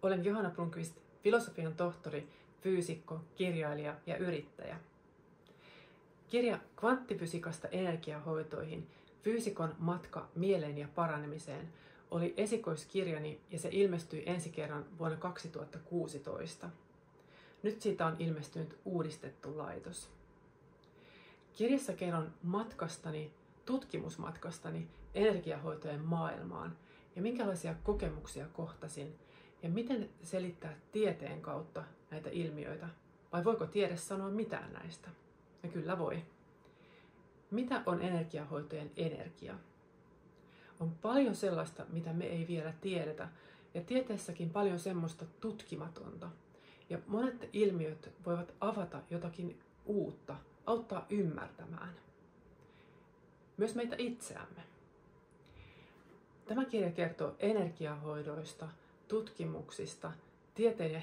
Olen Johanna Blomqvist, filosofian tohtori, fyysikko, kirjailija ja yrittäjä. Kirja Kvanttifysiikasta energiahoitoihin, fyysikon matka mieleen ja paranemiseen oli esikoiskirjani ja se ilmestyi ensi kerran vuonna 2016. Nyt siitä on ilmestynyt uudistettu laitos. Kirjassa kerron matkastani, tutkimusmatkastani energiahoitojen maailmaan ja minkälaisia kokemuksia kohtasin ja miten selittää tieteen kautta näitä ilmiöitä, vai voiko tiede sanoa mitään näistä? Ja kyllä voi. Mitä on energiahoitojen energia? On paljon sellaista, mitä me ei vielä tiedetä, ja tieteessäkin paljon semmoista tutkimatonta. Ja monet ilmiöt voivat avata jotakin uutta, auttaa ymmärtämään. Myös meitä itseämme. Tämä kirja kertoo energiahoidoista, tutkimuksista, tieteen ja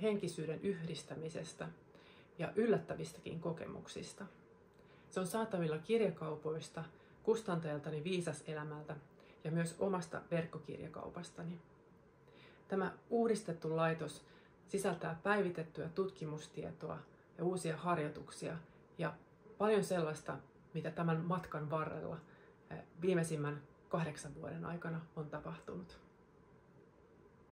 henkisyyden yhdistämisestä ja yllättävistäkin kokemuksista. Se on saatavilla kirjakaupoista, kustantajaltani Viisas Elämältä ja myös omasta verkkokirjakaupastani. Tämä uudistettu laitos sisältää päivitettyä tutkimustietoa ja uusia harjoituksia ja paljon sellaista, mitä tämän matkan varrella viimeisimmän 8 vuoden aikana on tapahtunut.